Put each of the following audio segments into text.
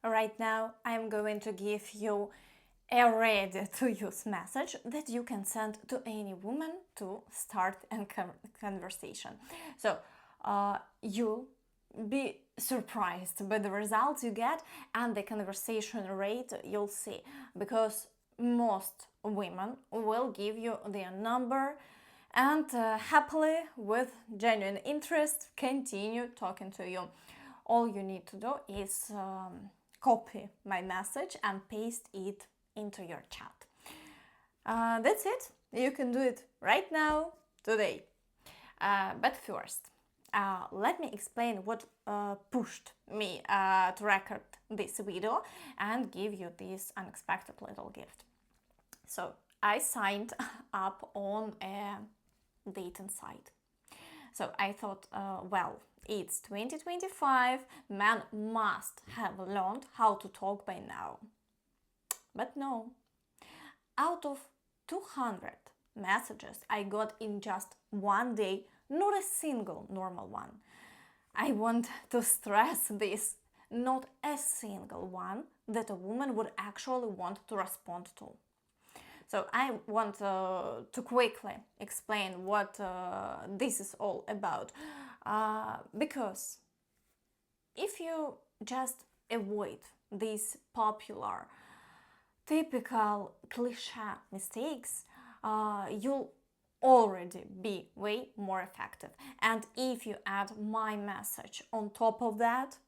Right now, I'm going to give you a ready-to-use message that you can send to any woman to start a conversation. So, you'll be surprised by the results you get and the conversation rate you'll see, because most women will give you their number and happily, with genuine interest, continue talking to you. All you need to do is copy my message and paste it into your chat. That's it. You can do it right now, today. But first, let me explain what pushed me to record this video and give you this unexpected little gift. So, I signed up on a dating site. So I thought, well, it's 2025, men must have learned how to talk by now. But no, out of 200 messages I got in just one day, not a single normal one. I want to stress this, not a single one that a woman would actually want to respond to. So I want to quickly explain what this is all about, because if you just avoid these popular, typical cliche mistakes, you'll already be way more effective. And if you add my message on top of that,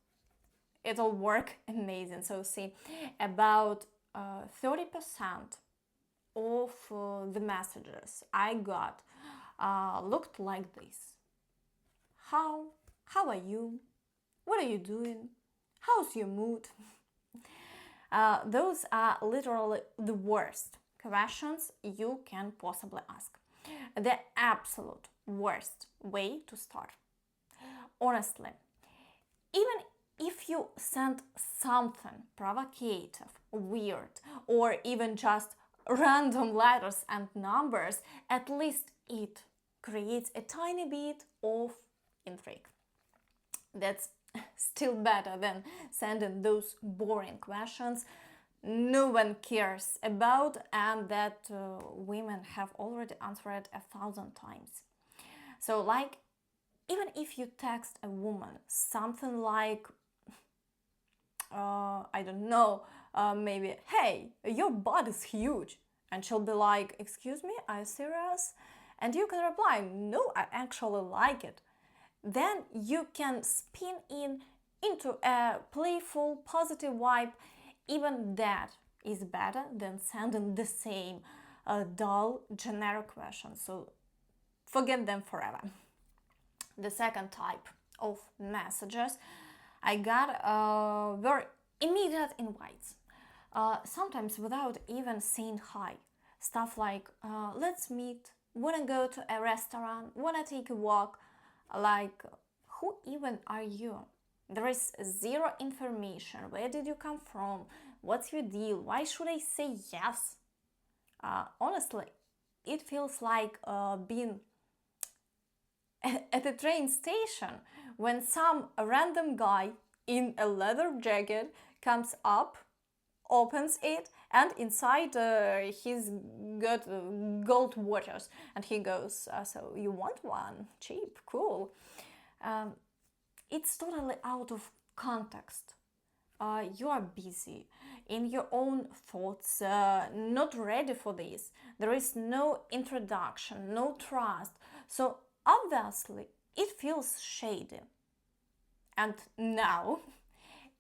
it'll work amazing. So see, about 30% of the messages I got looked like this. How? How are you? What are you doing? How's your mood? Those are literally the worst questions you can possibly ask. The absolute worst way to start. Honestly, even if you send something provocative, weird, or even just random letters and numbers, at least it creates a tiny bit of intrigue. That's still better than sending those boring questions no one cares about and that women have already answered 1,000 times. So, like, even if you text a woman something like, I don't know, maybe, hey, your butt is huge. And she'll be like, excuse me, are you serious? And you can reply, no, I actually like it. Then you can spin into a playful, positive vibe. Even that is better than sending the same dull, generic questions. So forget them forever. The second type of messages I got were immediate invites, sometimes without even saying hi. Stuff like, let's meet, wanna go to a restaurant, wanna take a walk. Like, who even are you? There is zero information. Where did you come from? What's your deal? Why should I say yes? Honestly, it feels like being at a train station when some random guy in a leather jacket comes up, opens it, and inside he's got gold waters, and he goes, so you want one? Cheap, cool. It's totally out of context. You are busy in your own thoughts, not ready for this. There is no introduction, no trust. So obviously, it feels shady. And now,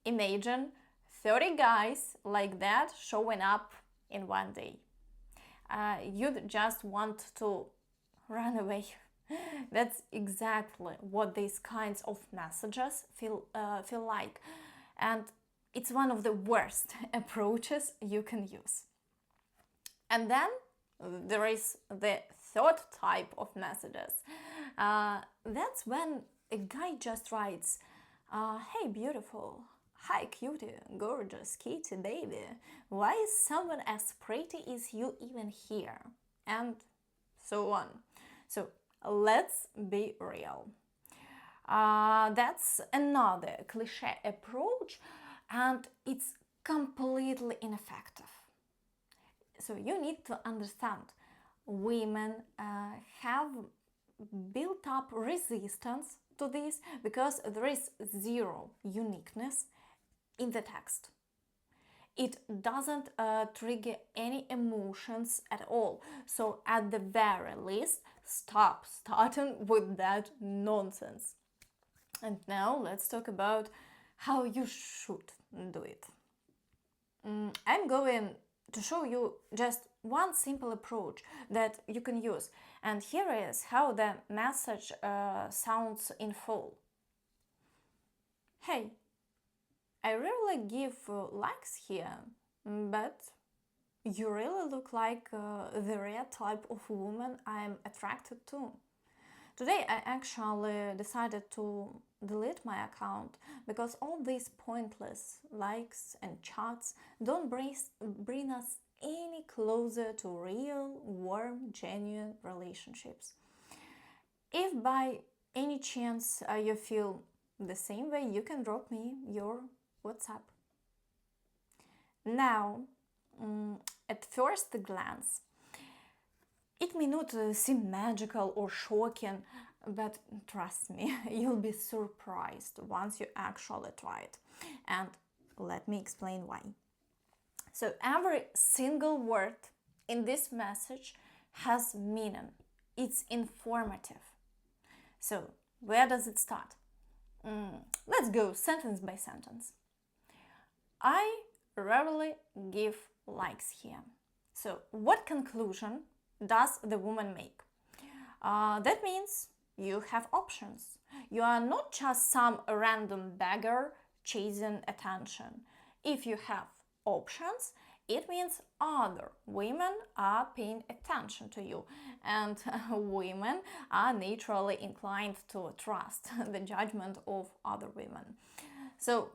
imagine 30 guys like that showing up in one day. You'd just want to run away. That's exactly what these kinds of messages feel like, and it's one of the worst approaches you can use. And then there is the third type of messages. That's when a guy just writes, "Hey, beautiful. Hi, cutie, gorgeous, kitty, baby. Why is someone as pretty as you even here?" And so on. So let's be real. That's another cliche approach, and it's completely ineffective. So you need to understand women have built up resistance to this because there is zero uniqueness in the text. It doesn't trigger any emotions at all. So at the very least, stop starting with that nonsense. And now let's talk about how you should do it. I'm going to show you just one simple approach that you can use. And here is how the message sounds in full. Hey, I rarely give likes here, but you really look like the rare type of woman I'm attracted to. Today I actually decided to delete my account because all these pointless likes and chats don't bring us any closer to real, warm, genuine relationships. If by any chance you feel the same way, you can drop me your WhatsApp. Now, at first glance, it may not seem magical or shocking, but trust me, you'll be surprised once you actually try it. And let me explain why. So, every single word in this message has meaning, it's informative. So, where does it start? Let's go sentence by sentence. I rarely give likes here. So, what conclusion does the woman make? That means you have options. You are not just some random beggar chasing attention. If you have options, it means other women are paying attention to you, and women are naturally inclined to trust the judgment of other women. So,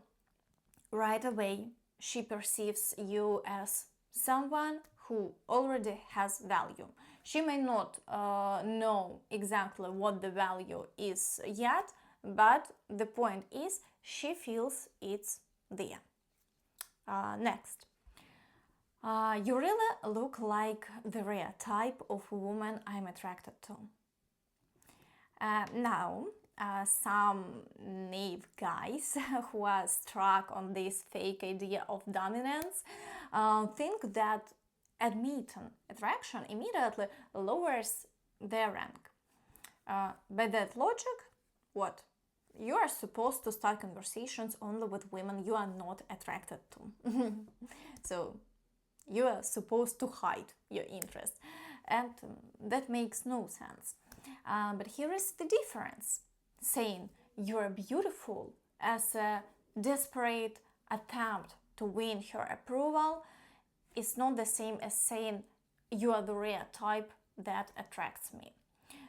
right away, she perceives you as someone who already has value. She may not know exactly what the value is yet, but the point is she feels it's there. Next, you really look like the rare type of woman I'm attracted to. Now, some naive guys who are struck on this fake idea of dominance think that admitting attraction immediately lowers their rank. By that logic, what? You are supposed to start conversations only with women you are not attracted to. So, you are supposed to hide your interest, and that makes no sense. But here is the difference. Saying you're beautiful as a desperate attempt to win her approval is not the same as saying you are the rare type that attracts me.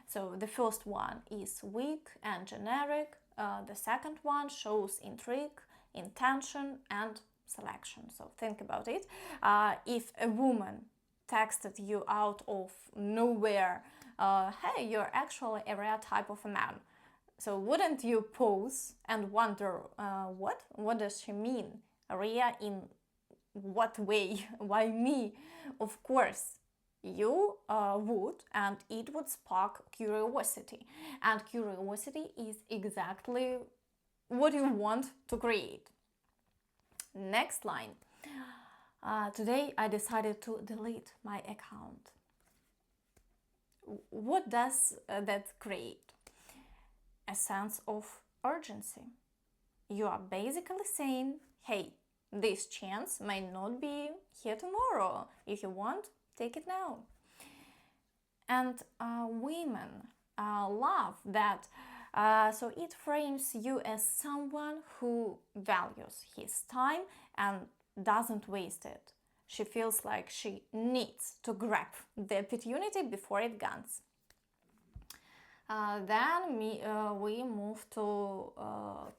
So the first one is weak and generic. The second one shows intrigue, intention, and selection. So think about it. If a woman texted you out of nowhere, hey, you're actually a rare type of a man. So wouldn't you pause and wonder, what? What does she mean? Rare in what way? Why me? Of course, you would, and it would spark curiosity. And curiosity is exactly what you want to create. Next line. Today I decided to delete my account. What does that create? A sense of urgency. You are basically saying, hey, this chance may not be here tomorrow. If you want, take it now. And women love that. So it frames you as someone who values his time and doesn't waste it. She feels like she needs to grab the opportunity before it guns. Then we move to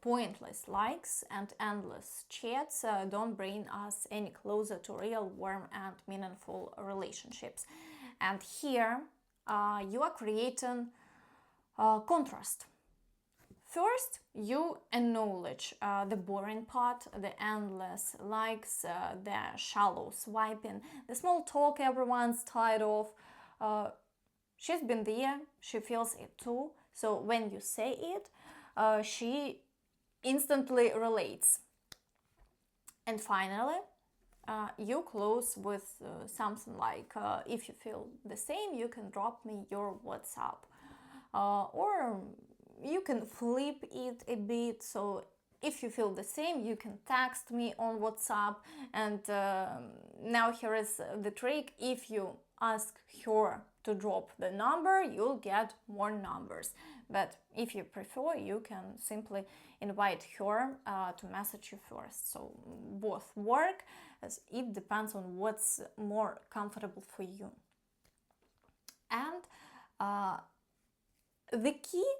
pointless likes and endless chats don't bring us any closer to real, warm, and meaningful relationships. And here you are creating contrast. First, you acknowledge the boring part, the endless likes, the shallow swiping, the small talk everyone's tired of. She's been there, she feels it too. So when you say it, she instantly relates. And finally, you close with something like, if you feel the same, you can drop me your WhatsApp. Or you can flip it a bit, so if you feel the same, you can text me on WhatsApp. And now here is the trick: if you ask her to drop the number, you'll get more numbers. But if you prefer, you can simply invite her to message you first. So both work, as it depends on what's more comfortable for you. And the key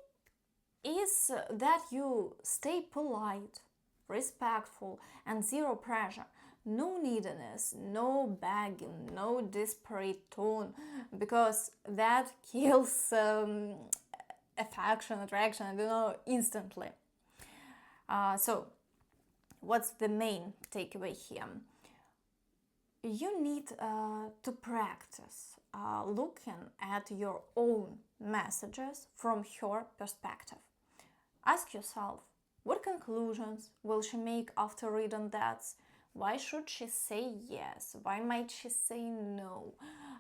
is that you stay polite, respectful, and zero pressure. No neediness, no begging, no desperate tone, because that kills affection, attraction, I don't know, instantly. So, what's the main takeaway here? You need to practice looking at your own messages from her perspective. Ask yourself, what conclusions will she make after reading that? Why should she say yes? Why might she say no?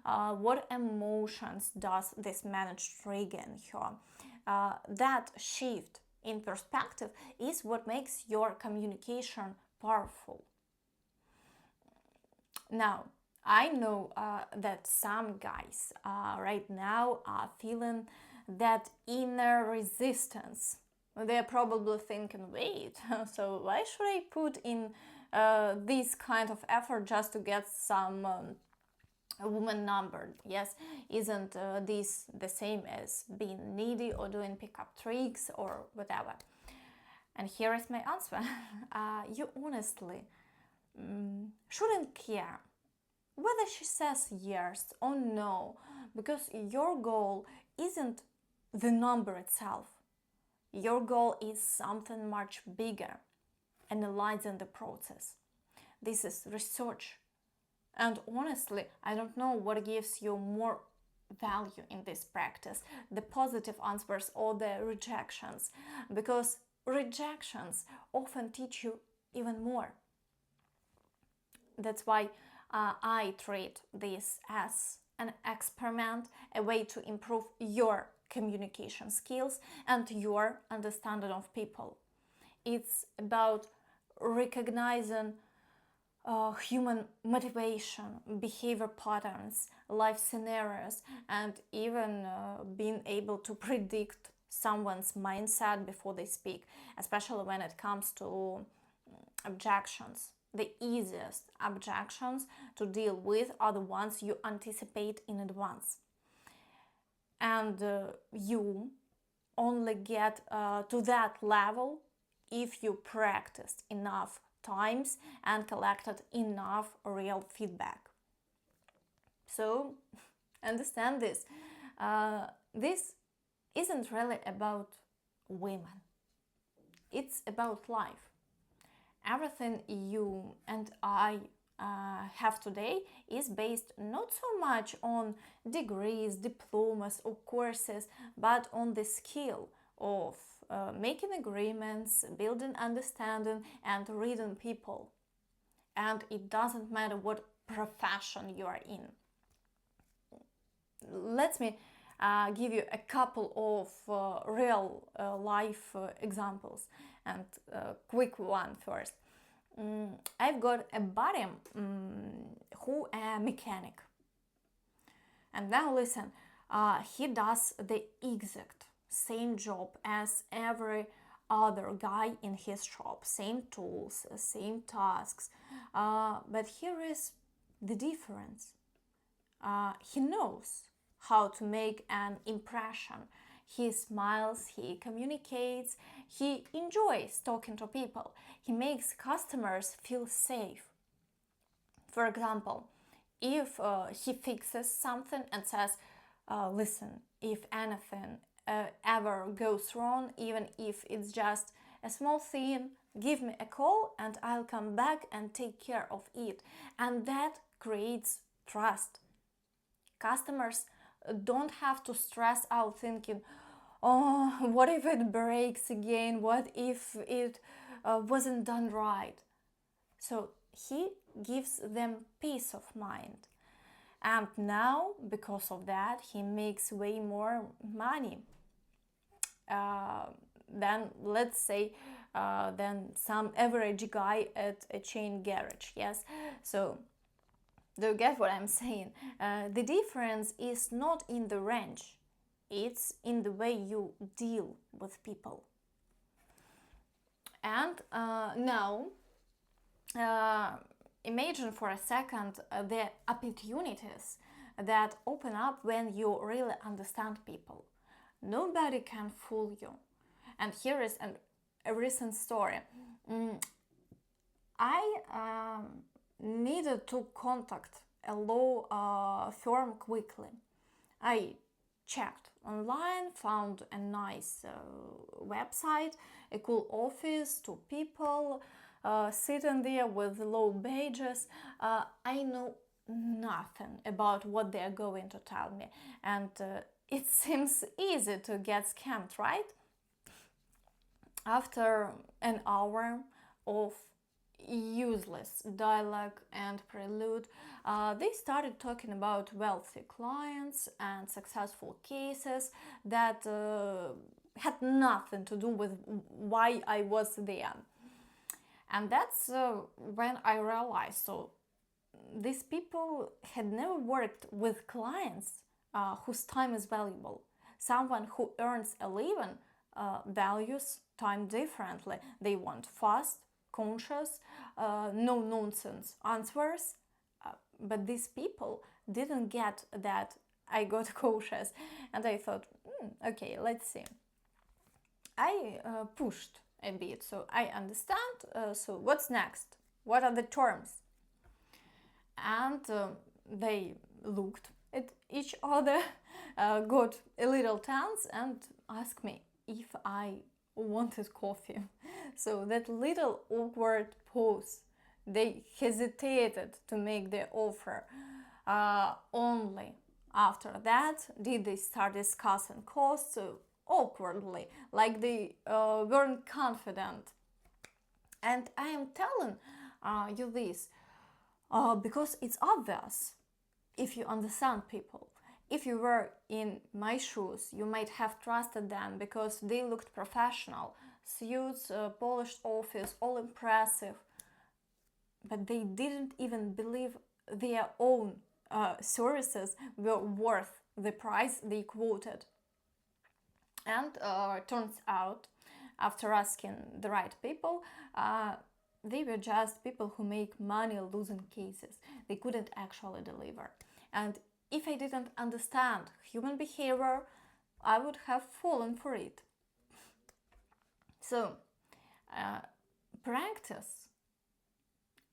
What emotions does this message trigger in her? That shift in perspective is what makes your communication powerful. Now, I know that some guys right now are feeling that inner resistance. They're probably thinking, wait, so why should I put in this kind of effort just to get some woman number? Yes, isn't this the same as being needy or doing pickup tricks or whatever? And here is my answer. You honestly shouldn't care whether she says yes or no, because your goal isn't the number itself. Your goal is something much bigger, analyzing the process. This is research. And honestly, I don't know what gives you more value in this practice, the positive answers or the rejections, because rejections often teach you even more. That's why I treat this as an experiment, a way to improve your communication skills and your understanding of people. It's about recognizing human motivation, behavior patterns, life scenarios, and even being able to predict someone's mindset before they speak, especially when it comes to objections. The easiest objections to deal with are the ones you anticipate in advance. And you only get to that level if you practiced enough times and collected enough real feedback. So, understand this. This isn't really about women, it's about life. Everything you and I have today is based not so much on degrees, diplomas, or courses, but on the skill of making agreements, building understanding, and reading people. And it doesn't matter what profession you are in. Let me give you a couple of real life examples, and quick one first. I've got a buddy who a mechanic, and now listen, he does the exact same job as every other guy in his shop, same tools, same tasks, but here is the difference. He knows how to make an impression. He smiles, he communicates, he enjoys talking to people, he makes customers feel safe. For example, if he fixes something and says, listen, if anything ever goes wrong, even if it's just a small thing, give me a call and I'll come back and take care of it. And that creates trust. Customers don't have to stress out thinking, oh, what if it breaks again? What if it wasn't done right? So he gives them peace of mind. And now, because of that, he makes way more money than, let's say, than some average guy at a chain garage. Yes, so do you get what I'm saying? The difference is not in the range, it's in the way you deal with people. And now, imagine for a second the opportunities that open up when you really understand people. Nobody can fool you. And here is a recent story. I needed to contact a law firm quickly. I checked online, found a nice website, a cool office, 2 people sitting there with low badges. I know nothing about what they're going to tell me, and it seems easy to get scammed, right? After an hour of useless dialogue and prelude, they started talking about wealthy clients and successful cases that had nothing to do with why I was there. And that's when I realized, so these people had never worked with clients whose time is valuable. Someone who earns a living values time differently. They want fast, conscious, no nonsense answers. But these people didn't get that. I got cautious and I thought, okay, let's see. I pushed a bit, so I understand. So what's next? What are the terms? And they looked at each other, got a little tense, and asked me if I wanted coffee. So that little awkward pause, they hesitated to make the offer. Only after that did they start discussing costs awkwardly, like they weren't confident. And I am telling you this because it's obvious if you understand people. If you were in my shoes, you might have trusted them because they looked professional, suits, polished office, all impressive. But they didn't even believe their own services were worth the price they quoted. And turns out, after asking the right people, they were just people who make money losing cases. They couldn't actually deliver. And if I didn't understand human behavior, I would have fallen for it. So, practice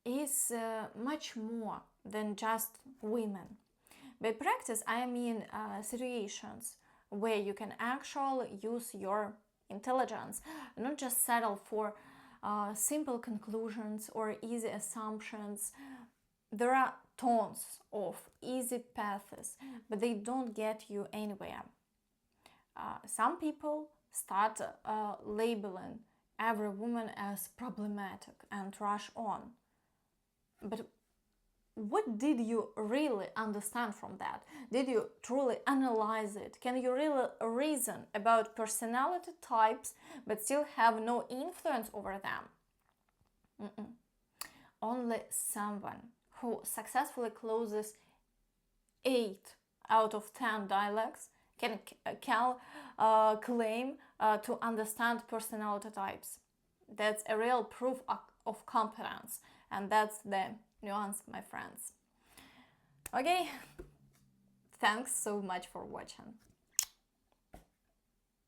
is much more than just women. By practice, I mean situations where you can actually use your intelligence, not just settle for simple conclusions or easy assumptions. There are tons of easy paths, but they don't get you anywhere. Some people start labeling every woman as problematic and rush on. But what did you really understand from that? Did you truly analyze it? Can you really reason about personality types but still have no influence over them? Only someone who successfully closes 8 out of 10 dialogues can claim to understand personality types. That's a real proof of competence, and that's the nuance, my friends. Okay, thanks so much for watching.